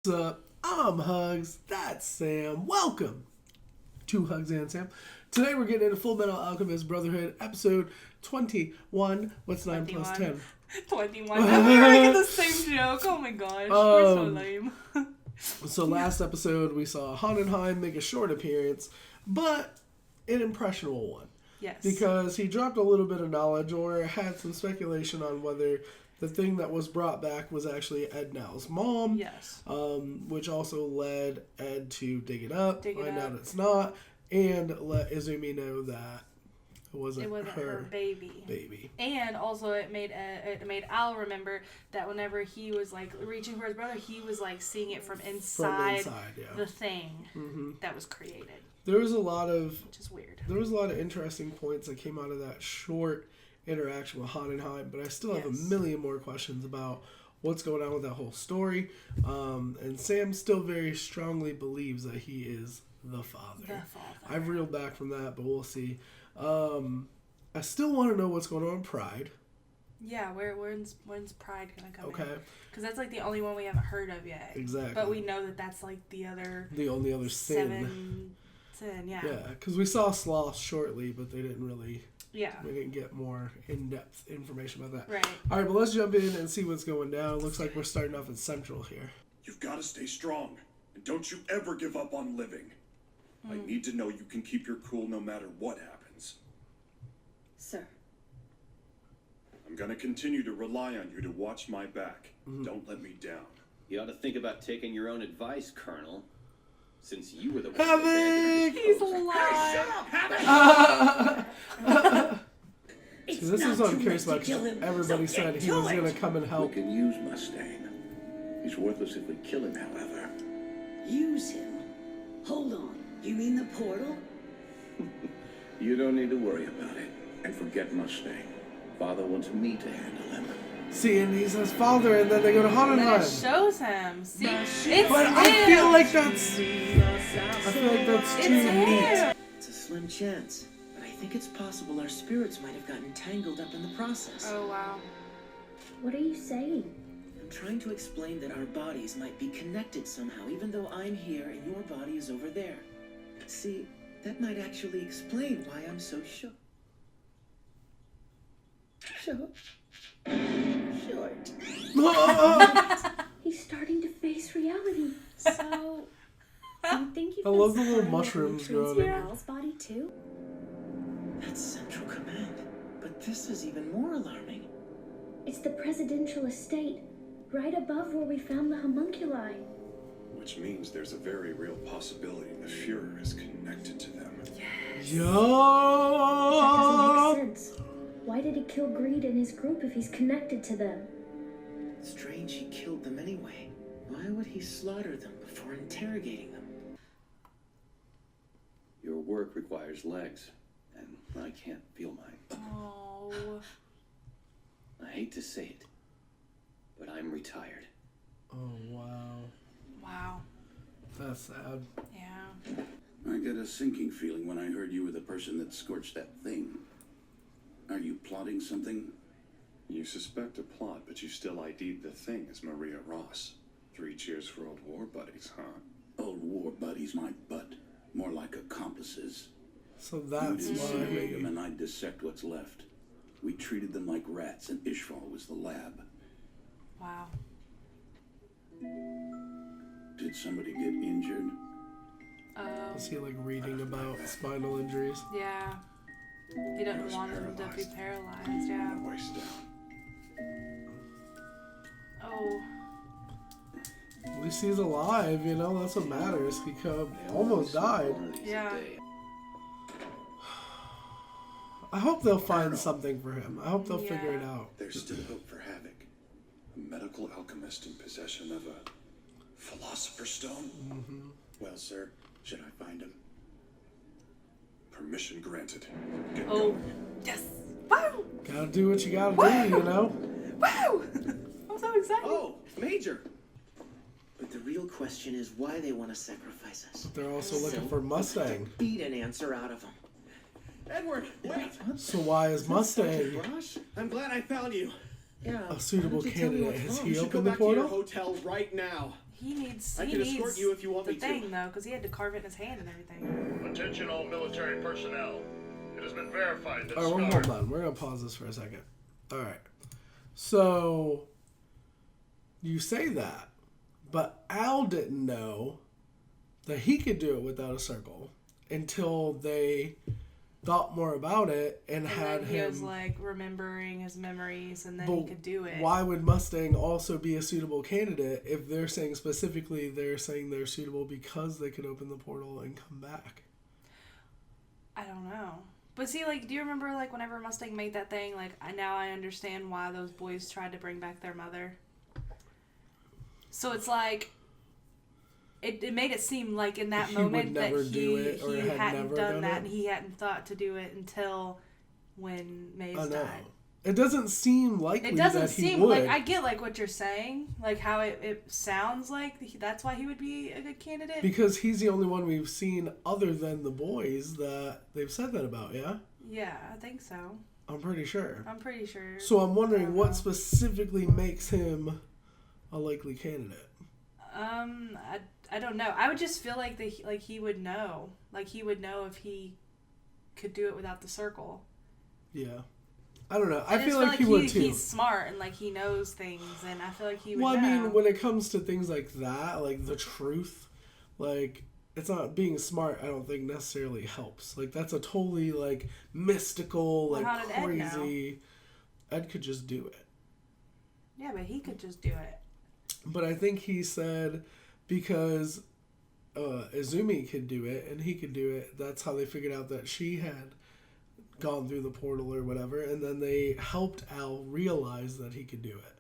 What's up? I'm HUGZ. That's Sam. Welcome to HUGZ and Sam. Today we're getting into Fullmetal Alchemist Brotherhood, episode 21. What's 9 plus 10? 21. I'm making the same joke. Oh my gosh. We're so lame. So last episode we saw Hohenheim make a short appearance, but an impressionable one. Yes. Because he dropped a little bit of knowledge or had some speculation on whether the thing that was brought back was actually Ed Now's mom. Yes. Which also led Ed to dig it up, find out it's not, and let Izumi know that it wasn't her baby. And also it made Al remember that whenever he was like reaching for his brother, he was like seeing it from inside the thing that was created. There was a lot of, which is weird. There was a lot of interesting points that came out of that short interaction with Hohenheim, but I still have a million more questions about what's going on with that whole story. And Sam still very strongly believes that he is the father. I've reeled back from that, but we'll see. I still want to know what's going on in Pride. Yeah, when's Pride gonna come in? Okay. Because that's like the only one we haven't heard of yet. Exactly. But we know that that's like the only other sin. Yeah. Yeah, because we saw Sloth shortly, but they didn't really... Yeah. We didn't get more in-depth information about that. Right. All right, but let's jump in and see what's going down. It looks like we're starting off in Central here. You've got to stay strong. And don't you ever give up on living. I need to know you can keep your cool no matter what happens. Sir. I'm going to continue to rely on you to watch my back. Don't let me down. You ought to think about taking your own advice, Colonel. Since you were the one Havoc! He's alive! See, this is what I'm curious about, because everybody said he was going to come and help. We can use Mustang. He's worthless if we kill him, however. Use him? Hold on. You mean the portal? You don't need to worry about it. And forget Mustang. Father wants me to handle him. See, and he says father, and then they go to Hohenheim. And then it shows him. See, it's but him. I feel like that's too neat. It's a slim chance, but I think it's possible our spirits might have gotten tangled up in the process. Oh, wow. What are you saying? I'm trying to explain that our bodies might be connected somehow, even though I'm here and your body is over there. See, that might actually explain why I'm so shook. Short. He's starting to face reality. So, you think you I love the little mushrooms growing. Al's body too? That's Central Command, but this is even more alarming. It's the presidential estate, right above where we found the homunculi. Which means there's a very real possibility the Fuhrer is connected to them. Yes. Yo! That doesn't make sense. Why did he kill Greed and his group if he's connected to them? Strange he killed them anyway. Why would he slaughter them before interrogating them? Your work requires legs, and I can't feel mine. Oh. I hate to say it, but I'm retired. Oh, wow. Wow. That's sad. Yeah. I get a sinking feeling when I heard you were the person that scorched that thing. Are you plotting something? You suspect a plot, but you still ID'd the thing as Maria Ross. 3 cheers for old war buddies, huh? Old war buddies, my butt. More like accomplices. So that's You incinerate them why. and I'd dissect what's left. We treated them like rats and Ishval was the lab. Wow. Did somebody get injured? Is he like reading about spinal injuries? Yeah. He doesn't want him to be paralyzed, yeah. Waist down. Oh. At least he's alive, you know? That's what matters. He almost died. Yeah. I hope they'll find something for him. I hope they'll figure it out. There's still hope for Havoc. A medical alchemist in possession of a philosopher's stone? Well, sir, should I find him? Permission granted. Get going. Yes. Woo! Gotta do what you gotta do, you know? Woo! I'm so excited. Oh, Major! But the real question is why they want to sacrifice us. They're also looking for Mustang. Beat an answer out of them. Edward, wait! So why is Mustang Gosh, I'm glad I found you. Yeah. a suitable why don't you tell me candidate? what's Has wrong? he You should go opened the back to your portal? hotel right now. He needs. I He can needs escort you if you want the me to. thing though, because he had to carve it in his hand and everything. Attention all military personnel. It has been verified that All right, Scar... hold on. We're going to pause this for a second. All right. So, you say that, but Al didn't know that he could do it without a circle until they thought more about it and had then him. He was like remembering his memories, and then But he could do it. Why would Mustang also be a suitable candidate if they're saying specifically they're suitable because they could open the portal and come back? I don't know. But see, like, do you remember, like, whenever Mustang made that thing, like, now I understand why those boys tried to bring back their mother. So it's like, it made it seem like in that moment that he hadn't done that, and he hadn't thought to do it until when Maze died. It doesn't seem likely it doesn't that he seem would. like, I get like what you're saying, like how it sounds like that's why he would be a good candidate. Because he's the only one we've seen other than the boys that they've said that about, yeah? Yeah, I think so. I'm pretty sure. So I'm wondering what specifically makes him a likely candidate. I don't know. I would just feel like he would know. Like he would know if he could do it without the circle. Yeah. I don't know. I feel like he would too. He's smart and like he knows things, and I feel like he would know. Well, I mean, when it comes to things like that, like the truth, like it's not being smart. I don't think necessarily helps. Like that's a totally like mystical, like how did crazy. Ed could just do it. Yeah, but he could just do it. But I think he said because Izumi could do it and he could do it. That's how they figured out that she had gone through the portal or whatever, and then they helped Al realize that he could do it.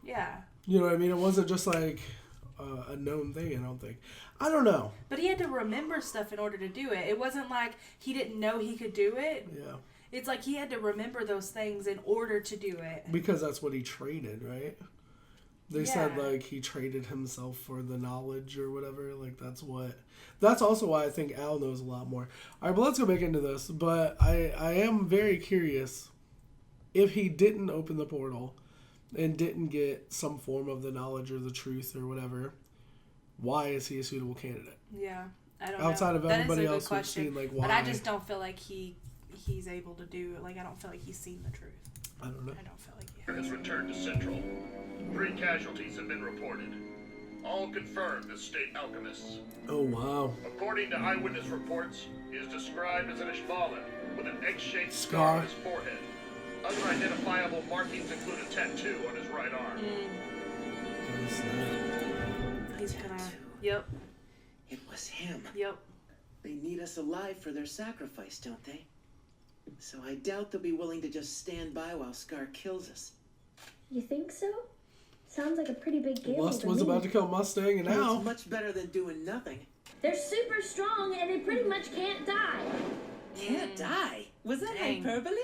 Yeah. You know what I mean? It wasn't just like a known thing, I don't think. I don't know. But he had to remember stuff in order to do it. It wasn't like he didn't know he could do it. Yeah. It's like he had to remember those things in order to do it. Because that's what he traded, right? They said like he traded himself for the knowledge or whatever. Like that's also why I think Al knows a lot more. All right, but let's go back into this. But I am very curious if he didn't open the portal and didn't get some form of the knowledge or the truth or whatever. Why is he a suitable candidate? Yeah, I don't know. Outside of everybody else we've seen, like why? But I just don't feel like he's able to do it. Like I don't feel like he's seen the truth. I don't know. I don't feel like he has. Has returned to Central. 3 casualties have been reported. All confirmed as state alchemists. Oh, wow. According to eyewitness reports, he is described as an Ishmaelan with an X-shaped scar on his forehead. Unidentifiable markings include a tattoo on his right arm. He's gonna... Yep. It was him. Yep. They need us alive for their sacrifice, don't they? So I doubt they'll be willing to just stand by while Scar kills us. You think so? Sounds like a pretty big gamble. Lust was about to kill Mustang, and now it's much better than doing nothing. They're super strong, and they pretty much can't die. Can't die? Was that hyperbole?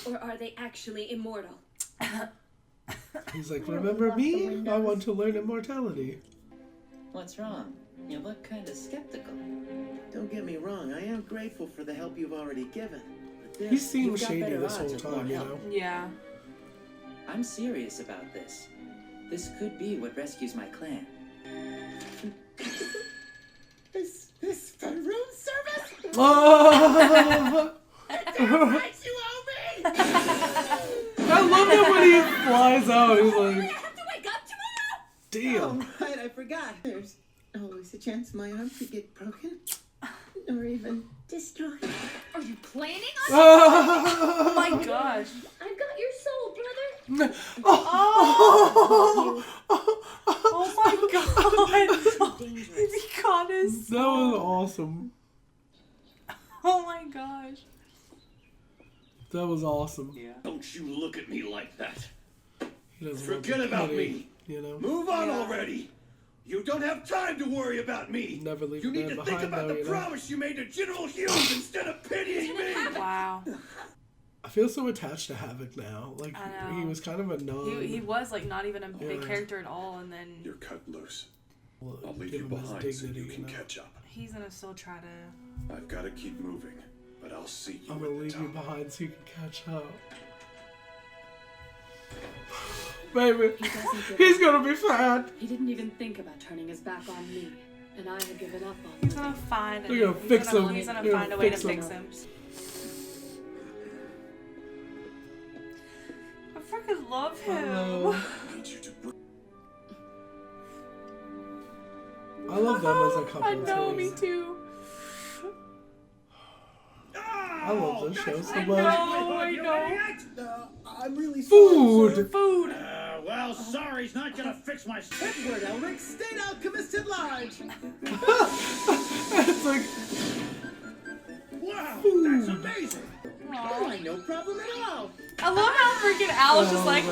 Or are they actually immortal? He's like, remember me? I want to learn immortality. What's wrong? You look kind of skeptical. Don't get me wrong, I am grateful for the help you've already given. He seemed shady this whole time, you know? Yeah. I'm serious about this. This could be what rescues my clan. Is this for room service? Oh! Damn right you owe me! I love it when he flies out. He's like, I have to wake up tomorrow! damn. Oh, right, I forgot. There's always a chance my arm could get broken. Or even destroyed. Are you planning on Oh my gosh. I've got your soul, brother. Oh my god. He got his soul. That was awesome. Oh my gosh. That was awesome. Yeah. Don't you look at me like that. He doesn't Forget want to about pity, me. You know? Move on already. You don't have time to worry about me. Never leave You a need man to think behind, about though, the you know? promise you made to General Hughes instead of pitying me. Wow. I feel so attached to Havoc now. Like, I know. he was kind of a non... He was like not even a big character at all, and then You're cut loose. Well, I'll leave give you him his behind so dignity, you can know? catch up. he's gonna still try to... I've got to keep moving, but I'll see you I'm at gonna the leave you top. behind so you can catch up. Baby, he's gonna be fine. He didn't even think about turning his back on me, and I had given up on He's him. gonna find They're gonna fix him. He's gonna They're find a gonna way to fix fix him. him. I freaking love him. I love them as a couple. I know, me too. too. I love this show so I much. know. I'm really Food. sorry, Food. well, sorry's not gonna fix my Edward Elric, State Alchemist at large. It's like, Wow, Food. that's amazing. Oh, no problem at all. I love how freaking Al's just like,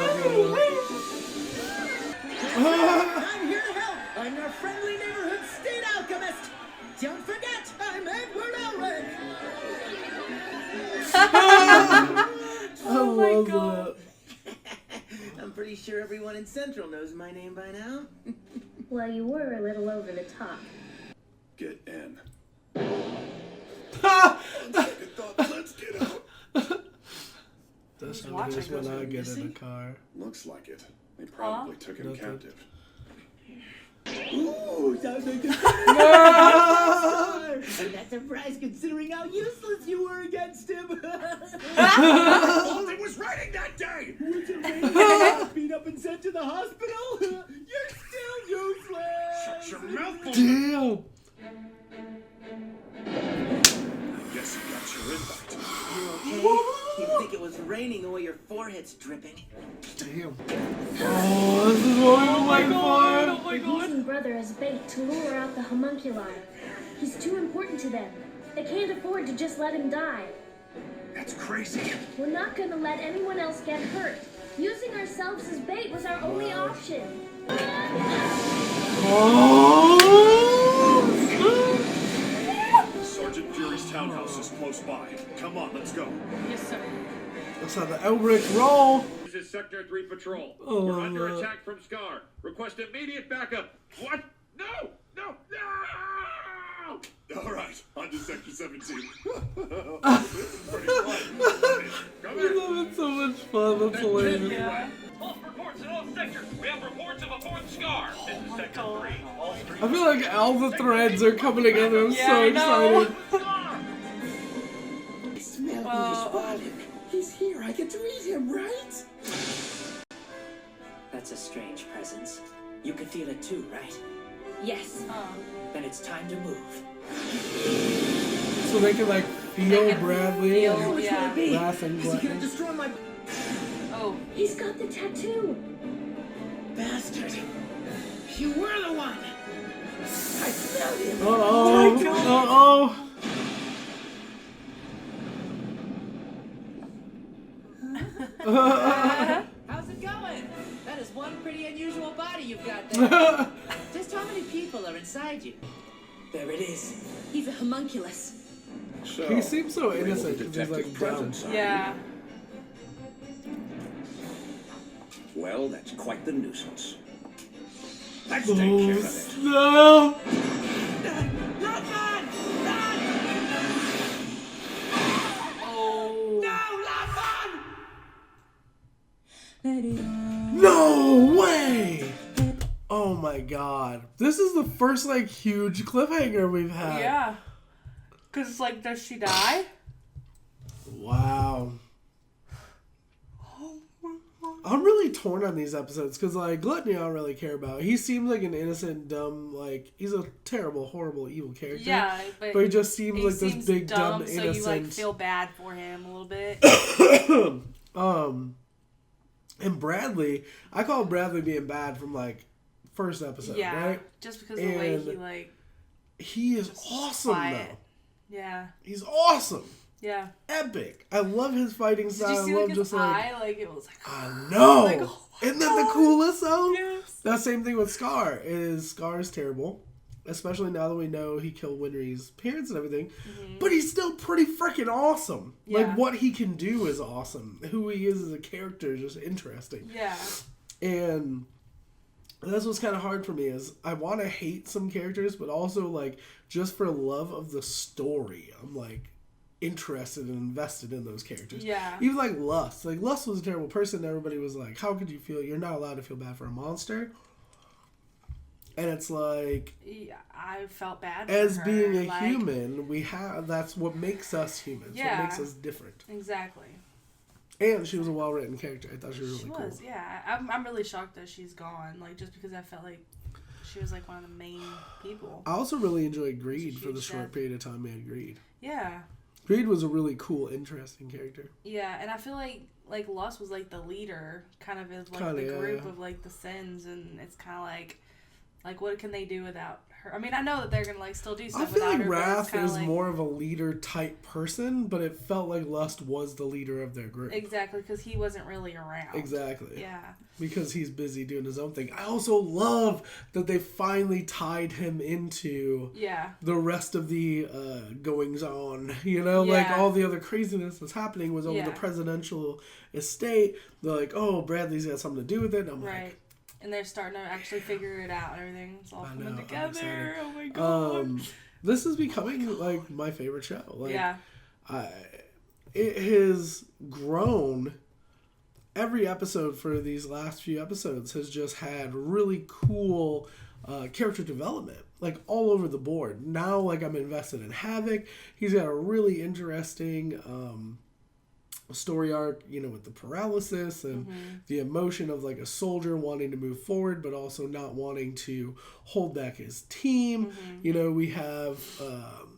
I'm here to help. I'm your friendly neighborhood State Alchemist. Don't forget, I'm Edward Elric. oh my love god. I'm pretty sure everyone in Central knows my name by now. Well, you were a little over the top. Get in. Let's get out. That's how it watching is when those I get in missing? the car. Looks like it. They probably took him Nothing. captive. Ooh, sounds like a No! And that's a surprise considering how useless you were against him. All it was raining that day. Was it raining? Beat up and sent to the hospital? You're still useless. Shut your mouth. Damn! Guess you got your invite. You okay? You think it was raining the way your forehead's dripping? Damn. Oh, this is what we've been waiting for. They're using Brother as bait to lure out the homunculi. He's too important to them. They can't afford to just let him die. That's crazy. We're not gonna let anyone else get hurt. Using ourselves as bait was our only option. Sergeant Fury's townhouse is close by. Come on, let's go. Yes, sir. That's how the Elric roll. This is Sector 3 Patrol. Oh, We're under no. attack from Scar. Request immediate backup. What? No! No! No! All right, on to Sector 17. This is pretty fun. Come I'm in. having so much fun. That's hilarious. Yeah. False reports in all sectors. We have reports of a fourth Scar. This is Sector 3. All streets. I feel like all the threads are coming together. I'm Yeah, so I know. excited. Scar! I smell Well, who spotted. He's here. I get to eat him, right? That's a strange presence. You can feel it too, right? Yes. Then it's time to move. So they can like feel They can Bradley feel- and yeah. laugh and Is he gonna gluttony. destroy my Oh. He's got the tattoo. bastard? You were the one. I smelled him. Uh-oh. Uh-oh. How's it going? That is one pretty unusual body you've got there. Just how many people are inside you? There it is. He's a homunculus. So, He seems so you're able to innocent 'cause he's, detect like, his presence, dumb. are you? Yeah. Well, that's quite the nuisance. Let's take care of it. No. Oh. No way. Oh my god. This is the first like huge cliffhanger we've had. Yeah. Cause it's like, does she die? Wow. I'm really torn on these episodes because like Gluttony I don't really care about. He seems like an innocent, dumb, like he's a terrible, horrible, evil character. Yeah, but he just seems he like seems this big, dumb, so innocent. you like feel bad for him a little bit. And Bradley, I call Bradley being bad from like first episode, Yeah, right? just because of the way And he like. He is just awesome quiet. though. Yeah. He's awesome. Yeah. Epic. I love his fighting Did style. you see I love like his just like eye? Like it was like. I know. Like, oh my Isn't that the God. coolest though? Yes. That same thing with Scar. Scar's terrible. Especially now that we know he killed Winry's parents and everything. Mm-hmm. But he's still pretty freaking awesome. Yeah. Like what he can do is awesome. Who he is as a character is just interesting. Yeah. And that's what's kind of hard for me is I want to hate some characters, but also like just for love of the story. I'm like, interested and invested in those characters. Yeah. Even like Lust. Like, Lust was a terrible person. Everybody was like, how could you feel? You're not allowed to feel bad for a monster. And it's like... Yeah, I felt bad as for her. being a like, human, we have... That's what makes us humans. Yeah. What makes us different. Exactly. And she was a well-written character. I thought she was really cool. She was, yeah. I'm really shocked that she's gone. Like, just because I felt like she was, like, one of the main people. I also really enjoyed Greed for the short period of time we had Greed. Yeah. Greed was a really cool, interesting character. Yeah, and I feel like Lust was, like, the leader, kind of, as, like, Kinda, the group yeah. of, like, the Sins, and it's kind of like, what can they do without her? I mean, I know that they're gonna, like, still do stuff I feel without like her, Wrath but it's is like, more of a leader-type person, but it felt like Lust was the leader of their group. Exactly, because he wasn't really around. Exactly. Yeah. Because he's busy doing his own thing. I also love that they finally tied him into the rest of the goings-on. You know, like all the other craziness that's happening was over the presidential estate. They're like, oh, Bradley's got something to do with it. And I'm like... And they're starting to actually figure it out and everything. It's all coming together. Oh my god. This is becoming, like, my favorite show. Like, yeah. It has grown. Every episode for these last few episodes has just had really cool character development, like, all over the board. Now, like, I'm invested in Havoc. He's got a really interesting story arc, you know, with the paralysis and the emotion of, like, a soldier wanting to move forward but also not wanting to hold back his team. You know, we have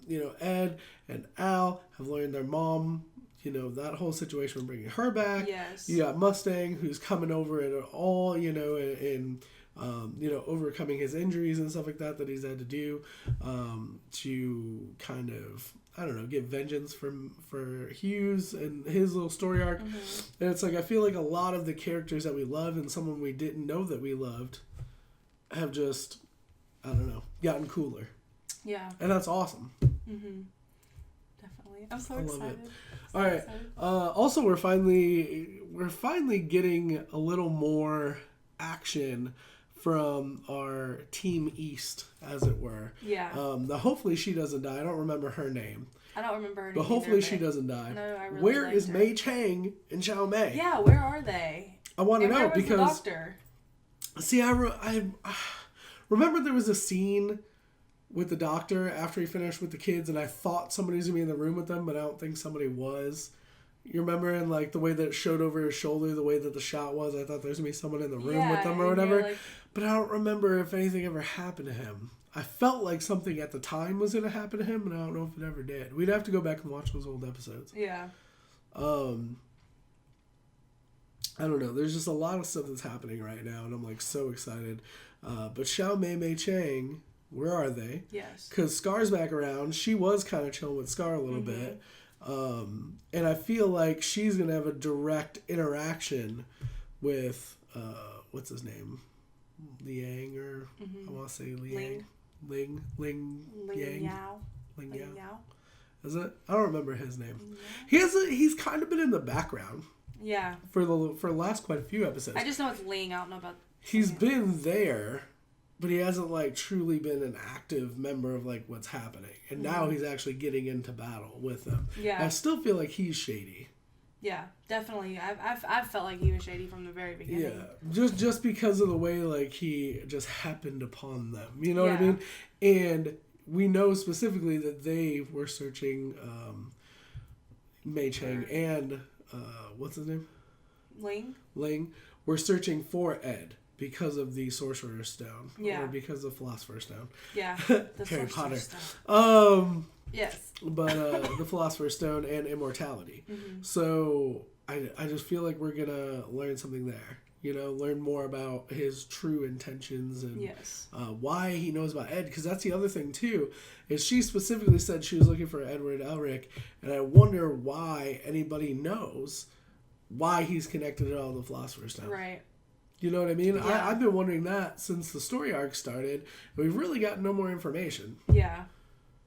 you know, Ed and Al have learned their mom, you know, that whole situation of bringing her back. You got Mustang, who's coming over it all, you know, and you know, overcoming his injuries and stuff like that he's had to do to kind of, I don't know, get vengeance for HUGZ and his little story arc. And it's like, I feel like a lot of the characters that we love and someone we didn't know that we loved have just, I don't know, gotten cooler. Yeah. And that's awesome. Definitely. I'm so excited. Love it. All right. Also, we're finally getting a little more action from our Team East, as it were. Yeah. Hopefully she doesn't die. I don't remember her name. I don't remember her name. But hopefully either, she doesn't die. No, I really Where liked is her. Mei Chang and Xiao Mei? Yeah, where are they? I want to know where was because. The doctor? See, I remember there was a scene with the doctor after he finished with the kids, and I thought somebody was gonna be in the room with them, but I don't think somebody was. You remember, and like the way that it showed over his shoulder, the way that the shot was, I thought there was gonna be someone in the room with them or whatever. Like... But I don't remember if anything ever happened to him. I felt like something at the time was gonna happen to him, and I don't know if it ever did. We'd have to go back and watch those old episodes. Yeah. I don't know. There's just a lot of stuff that's happening right now, and I'm like so excited. But Xiao Mei, Mei Chang, where are they? Yes. Because Scar's back around. She was kind of chilling with Scar a little bit. And I feel like she's going to have a direct interaction with, what's his name? Liang, or I want to say Liang. Ling Yang. Yao. Ling Yao. Yao. Is it? I don't remember his name. He's kind of been in the background. Yeah. For the last quite a few episodes. I just know it's Ling. I don't know about... He's been there, but he hasn't like truly been an active member of like what's happening. And now he's actually getting into battle with them. Yeah. I still feel like he's shady. Yeah, definitely. I've felt like he was shady from the very beginning. Yeah, just because of the way like he just happened upon them. You know what I mean? And we know specifically that they were searching Mei Chang and what's his name? Ling. We're searching for Ed because of the Sorcerer's Stone. Yeah. Or because of Philosopher's Stone. Yeah. Harry Potter. Stone. Yes. But the Philosopher's Stone and immortality. So I just feel like we're gonna learn something there. You know, learn more about his true intentions and why he knows about Ed. Because that's the other thing too, is she specifically said she was looking for Edward Elric, and I wonder why anybody knows why he's connected to all the Philosopher's Stone. Right. You know what I mean? Yeah. I've been wondering that since the story arc started, and we've really got no more information. Yeah.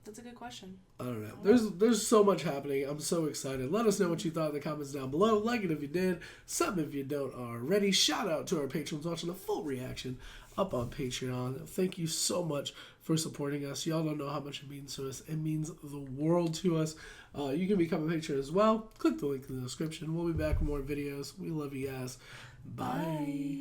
That's a good question. I don't know. There's so much happening. I'm so excited. Let us know what you thought in the comments down below. Like it if you did. Sub if you don't already. Shout out to our patrons watching the full reaction up on Patreon. Thank you so much for supporting us. Y'all don't know how much it means to us. It means the world to us. You can become a patron as well. Click the link in the description. We'll be back with more videos. We love you guys. Bye.